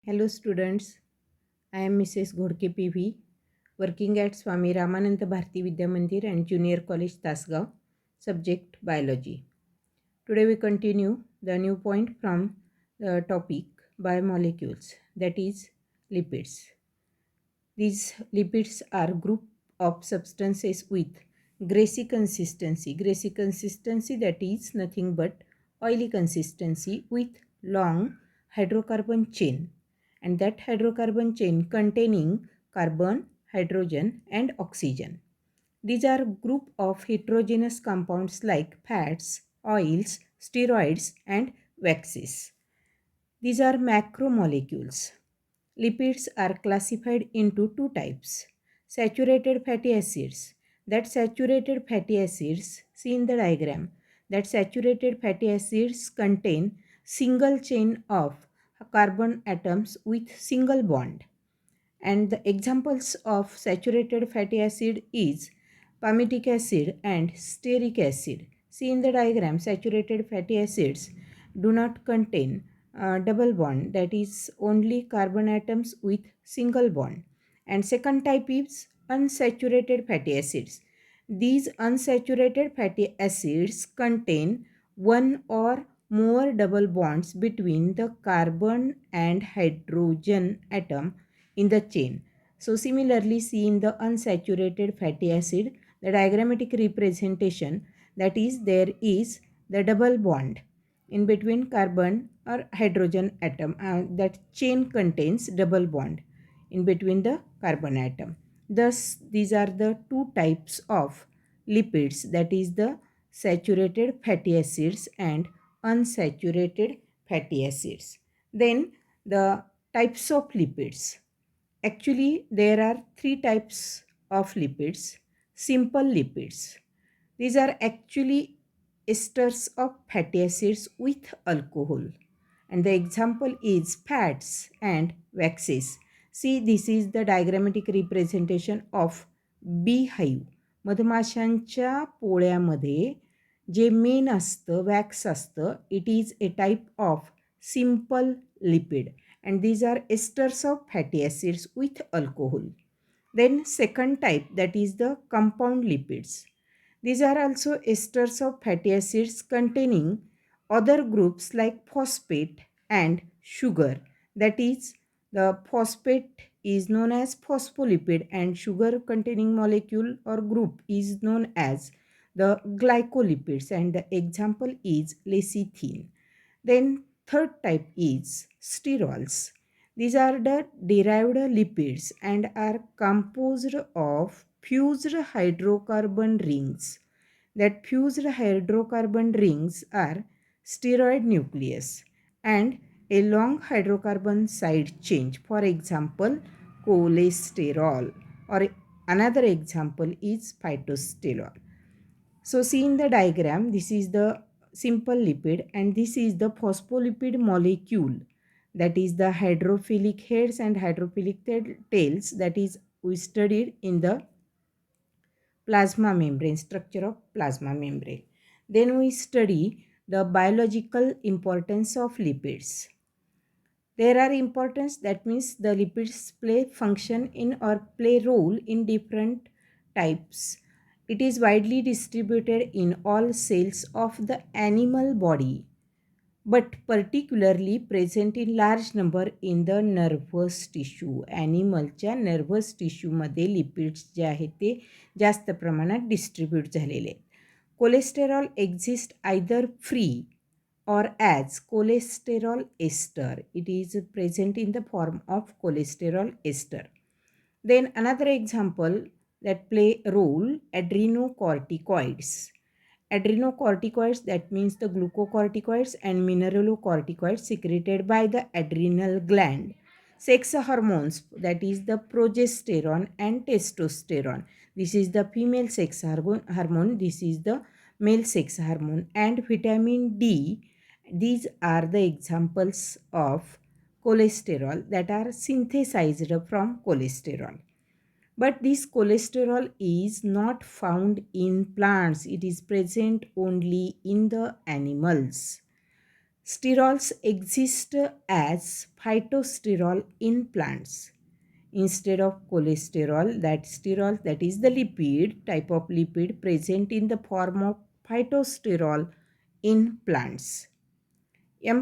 Hello students, I am Mrs. Ghodke PV, working at Swami Ramananda Bharati Vidya Mandir and Junior College Tasgaon, subject Biology. Today we continue the new point from the topic biomolecules, that is lipids. These lipids are group of substances with greasy consistency. Greasy consistency, that is nothing but oily consistency with long hydrocarbon chain, and that hydrocarbon chain containing carbon, hydrogen and oxygen. These are group of heterogeneous compounds like fats, oils, steroids and waxes. These are macromolecules. Lipids are classified into two types. Saturated fatty acids. That saturated fatty acids, see in the diagram, that saturated fatty acids contain single chain of carbon atoms with single bond. And the examples of saturated fatty acid is palmitic acid and stearic acid. See in the diagram, saturated fatty acids do not contain double bond, that is only carbon atoms with single bond. And second type is unsaturated fatty acids. These unsaturated fatty acids contain one or more double bonds between the carbon and hydrogen atom in the chain. So similarly, see in the unsaturated fatty acid, the diagrammatic representation, that is there is the double bond in between carbon or hydrogen atom. That chain contains double bond in between the carbon atom. Thus, these are the two types of lipids, that is the saturated fatty acids and unsaturated fatty acids. Then the types of lipids. Actually, there are three types of lipids. Simple lipids. These are actually esters of fatty acids with alcohol. And the example is fats and waxes. See, this is the diagrammatic representation of beehive. मधमाशांच्या पोळ्यामध्ये जे main असतं, wax असतं, it is A type of simple lipid, and these are esters of fatty acids with alcohol. Then second type, that is the compound lipids. These are also esters of fatty acids containing other groups like phosphate and sugar. That is, the phosphate is known as phospholipid and sugar containing molecule or group is known as the glycolipids, and the example is lecithin. Then third type is sterols. These are the derived lipids and are composed of fused hydrocarbon rings. That fused hydrocarbon rings are steroid nucleus and a long hydrocarbon side chain. For example, cholesterol, or another example is phytosterol. So see in the diagram, this is the simple lipid and this is the phospholipid molecule, that is the hydrophilic heads and hydrophilic tails, that is we studied in the plasma membrane, structure of plasma membrane. Then we study the biological importance of lipids. There are importance, that means the lipids play function in or play role in different types. It is widely distributed in all cells of the animal body, but particularly present in large number in the nervous tissue. ॲनिमलच्या nervous टिश्यूमध्ये lipids जे आहेत ते जास्त प्रमाणात distribute झालेले आहेत. Cholesterol exist either free or as cholesterol ester. It is present in the form of cholesterol ester. Then another example that play role, adrenocorticoids. Adrenocorticoids, that means the glucocorticoids and mineralocorticoids secreted by the adrenal gland. Sex hormones, that is the progesterone and testosterone. This is the female sex hormone. This is the male sex hormone. And vitamin D. These are the examples of cholesterol that are synthesized from cholesterol. But this cholesterol is not found in plants. It is present only in the animals. Sterols exist as phytosterol in plants. Instead of cholesterol, that sterol, that is the lipid, type of lipid present in the form of phytosterol in plants.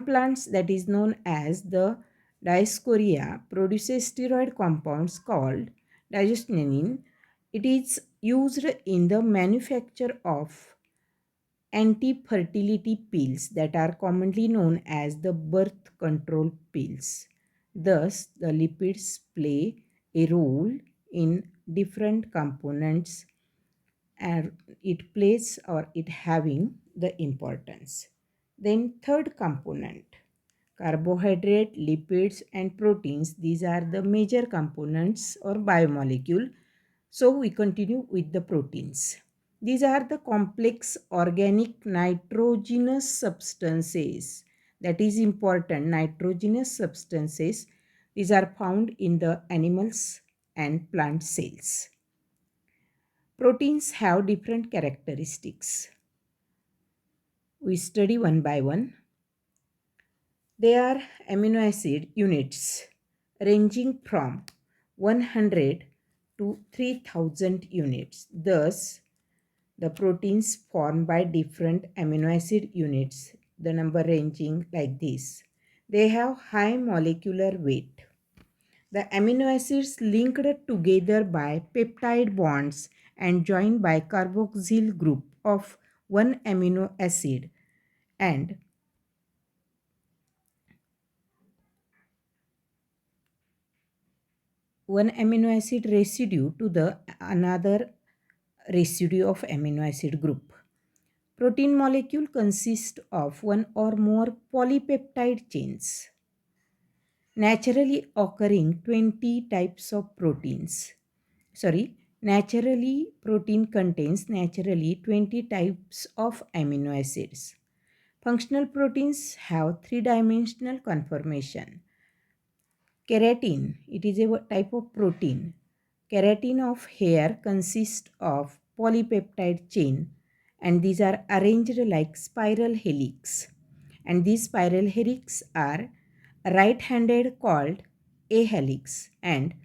Plants, that is known as the Dioscorea, produces steroid compounds called digoxin. It is used in the manufacture of anti-fertility pills that are commonly known as the birth control pills. Thus, the lipids play a role in different components and it plays or it having the importance. Then third component, carbohydrate, lipids and proteins. These are the major components or biomolecule. So we continue with the proteins. These are the complex organic nitrogenous substances. That is important, nitrogenous substances. These are found in the animals and plant cells. Proteins have different characteristics. We study one by one. They are amino acid units ranging from 100 to 3000 units. Thus, the proteins formed by different amino acid units, the number ranging like this. They have high molecular weight. The amino acids linked together by peptide bonds and joined by carboxyl group of one amino acid and one amino acid residue to the another residue of amino acid group. Protein molecule consists of one or more polypeptide chains. Naturally occurring 20 types of proteins. Naturally protein contains naturally 20 types of amino acids. Functional proteins have three-dimensional conformation. Keratin, it is a type of protein. Keratin of hair consists of polypeptide chain and these are arranged like spiral helix. And these spiral helix are right-handed called A helix and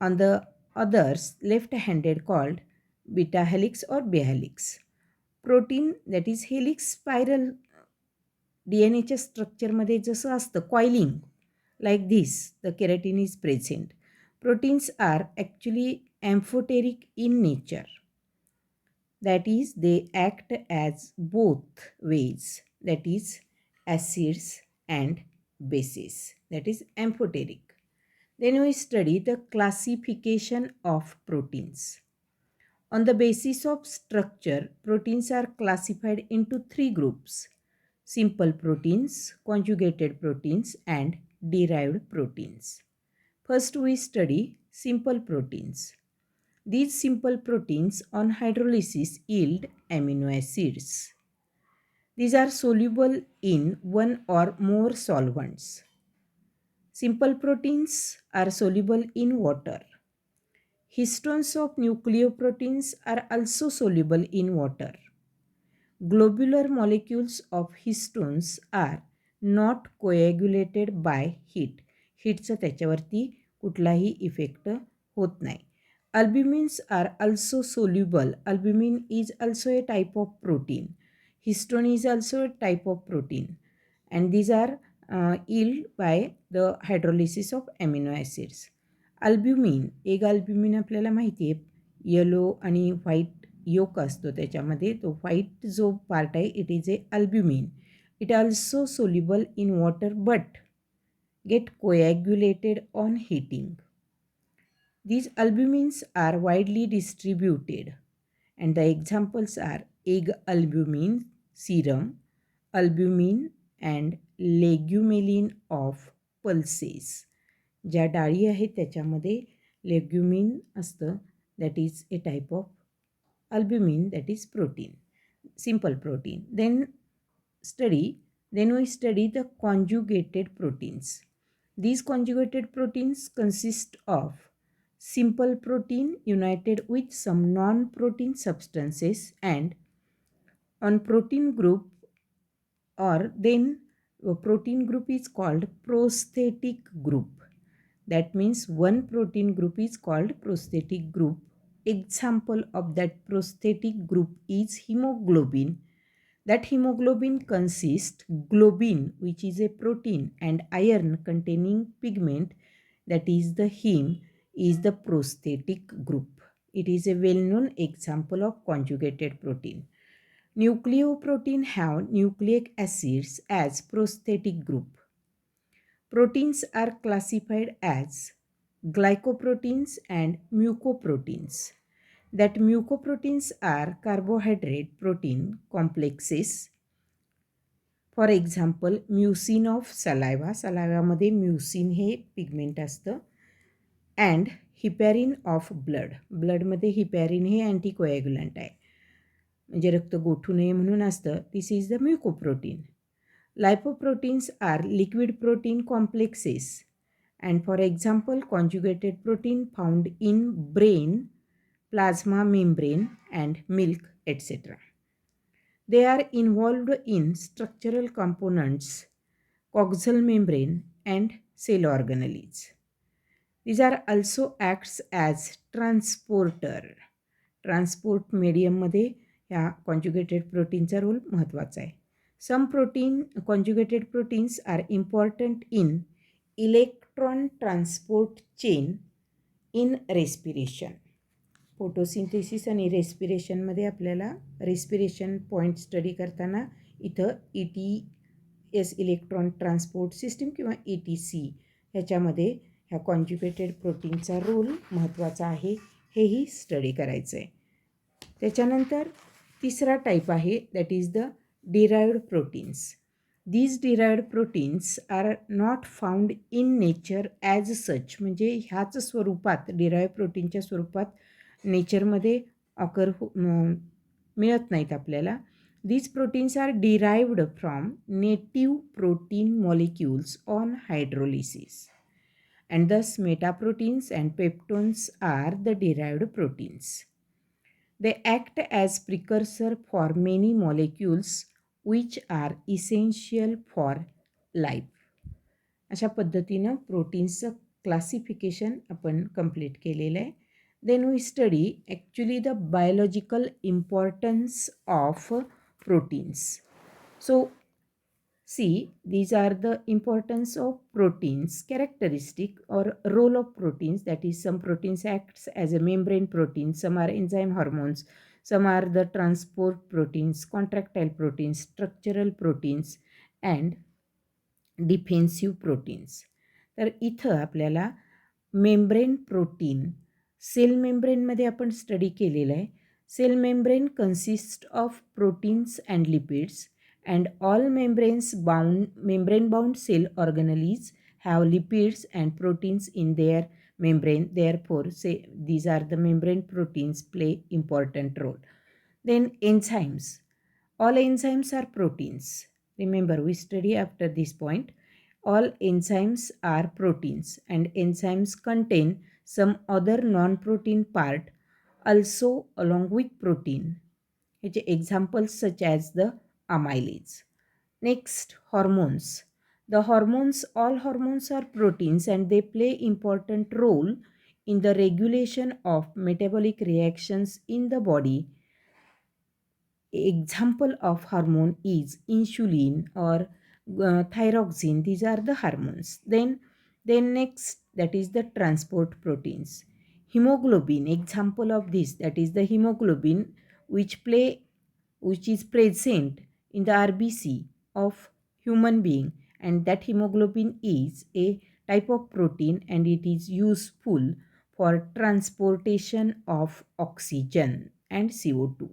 on the others left-handed called beta helix or B helix. Protein that is helix spiral DNAच्या स्ट्रक्चरमध्ये जसं असतं coiling like this, the keratin is present. Proteins are actually amphoteric in nature. That is, they act as both ways, that is, acids and bases. That is amphoteric. Then we study the classification of proteins. On the basis of structure, proteins are classified into three groups: simple proteins, conjugated proteins, and derived proteins. First, we study simple proteins. These simple proteins on hydrolysis yield amino acids. These are soluble in one or more solvents. Simple proteins are soluble in water. Histones of nucleoproteins are also soluble in water. Globular molecules of histones are not coagulated by heat. हीटचा त्याच्यावरती कुठलाही effect होत नाही. Albumins are also soluble. Albumin is also a type of protein. Histone is also a type of protein. And these are yielded by the hydrolysis of amino acids. Albumin, एक albumin आपल्याला माहिती आहे yellow आणि white योक असतो त्याच्यामध्ये तो white जो part आहे it is a albumin. It also soluble in water but get coagulated on heating. These albumins are widely distributed and the examples are egg albumin, serum, albumin and legumelin of pulses. ज्या डाळी आहेत त्याच्यामध्ये लेग्युमिन असतं that is a type of albumin, that is protein, simple protein. Then we study the conjugated proteins. These conjugated proteins consist of simple protein united with some non-protein substances and on protein group or then protein group is called prosthetic group. That means one protein group is called prosthetic group. Example of that prosthetic group is hemoglobin. That hemoglobin consists globin, which is a protein, and iron containing pigment, that is the heme, is the prosthetic group. It is a well-known example of conjugated protein. Nucleoprotein have nucleic acids as prosthetic group. Proteins are classified as glycoproteins and mucoproteins. That mucoproteins are carbohydrate protein complexes. For example mucin of saliva, सलायवामध्ये mucin हे pigment असतं. And heparin of blood, ब्लडमध्ये heparin हे anticoagulant आहे, म्हणजे रक्त गोठू नये म्हणून असतं. This is the mucoprotein. Lipoproteins are liquid protein complexes. And for example conjugated protein found in brain, plasma membrane and milk etcetera. They are involved in structural components, coaxial membrane and cell organelles. These are also acts as transporter. Transport मीडियममध्ये ह्या conjugated प्रोटीनचा role महत्त्वाचा आहे. Some protein conjugated proteins are important in electron transport chain in respiration. Photosynthesis आणि रेस्पिरेशनमध्ये आपल्याला respiration point study करताना इथं ETS इलेक्ट्रॉन ट्रान्सपोर्ट सिस्टीम किंवा ETC ह्याच्यामध्ये ह्या कॉन्जुगेटेड प्रोटीनचा रोल महत्त्वाचा आहे, हेही स्टडी करायचं आहे. त्याच्यानंतर तिसरा टाईप आहे, that is the derived proteins. These derived proteins are not found in nature as such, म्हणजे ह्याच स्वरूपात डिराइव्ड प्रोटीनच्या स्वरूपात नेचरमध्ये ऑकर मिळत नाहीत आपल्याला. These proteins are derived from native protein molecules on hydrolysis. And thus metaproteins and peptones are the derived proteins. They act as precursor for many molecules which are essential for life. अशा पद्धतीनं प्रोटीन्सचं classification आपण complete केलेलं आहे. Then we study actually the biological importance of proteins. So see, these are the importance of proteins, characteristic or role of proteins. That is, some proteins acts as a membrane protein, some are enzyme hormones, some are the transport proteins, contractile proteins, structural proteins and defensive proteins. तर इथं आपल्याला membrane protein, cell मेम्ब्रेनमध्ये आपण study केलेलं आहे. Cell membrane consist of proteins and lipids. And all membrane bound cell organelles have lipids and proteins in their membrane. Therefore, these are the membrane proteins play important role. Then enzymes. All enzymes are proteins. Remember, we study after this point. All enzymes are proteins, and enzymes contain some other non-protein part also along with protein. Examples such as the amylase. Next, hormones. The hormones, all hormones are proteins and they play important role in the regulation of metabolic reactions in the body. Example of hormone is insulin or thyroxine. These are the hormones. Then next, that is the transport proteins. Hemoglobin, example of this, that is the hemoglobin which is present in the RBC of human being, and that hemoglobin is a type of protein and it is useful for transportation of oxygen and CO2.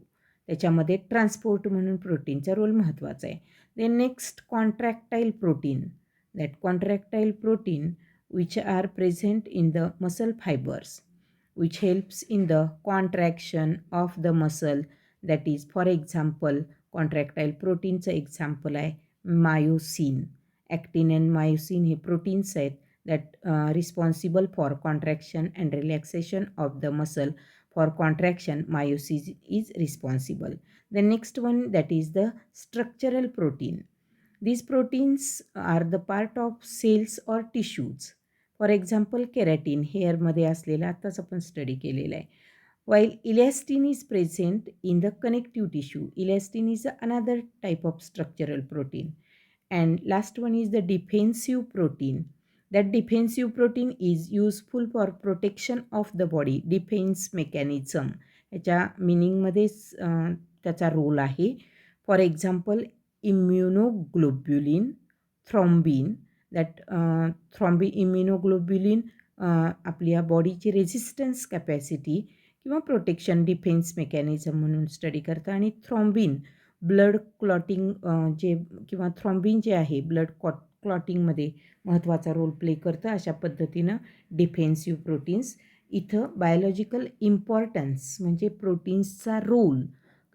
त्याच्यामध्ये transport म्हणून प्रोटीनचा role महत्त्वाचा आहे. Then next, contractile protein. That contractile protein which are present in the muscle fibres which helps in the contraction of the muscle. That is, for example, contractile प्रोटीनचं example आहे myosin. Actin and myosin हे proteins आहेत that responsible for contraction and relaxation of the muscle. For contraction, myosin is responsible. The next one, that is the structural protein. These proteins are the part of cells or tissues. For example keratin हेअरमध्ये असलेलं आत्ताच आपण study केलेलं आहे. While elastin is present in the connective tissue, elastin is another type of structural protein. And last one is the defensive protein. That defensive protein is useful for protection of the body. Defense mechanism याच्या मिनिंगमध्येच त्याचा role आहे. For example immunoglobulin, thrombin. That immunoglobulin आपल्या बॉडीची resistance capacity किंवा protection defence mechanism म्हणून study करतं. आणि thrombin blood clotting जे किंवा थ्रॉम्बिन जे आहे ब्लड क्लॉटिंगमध्ये महत्त्वाचा रोल प्ले करतं. अशा पद्धतीनं डिफेन्सिव्ह प्रोटीन्स. इथं बायोलॉजिकल इम्पॉर्टन्स म्हणजे प्रोटीन्सचा रोल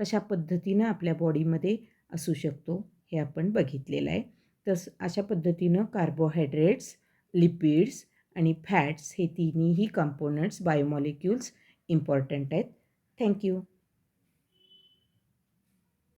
कशा पद्धतीनं आपल्या बॉडीमध्ये असू शकतो हे आपण बघितलेलं आहे. तर अशा पद्धतीनं कार्बोहायड्रेट्स, लिपिड्स आणि फॅट्स हे तिन्हीही कंपोनंट्स बायोमॉलिक्युल्स इम्पॉर्टंट आहेत. थँक्यू.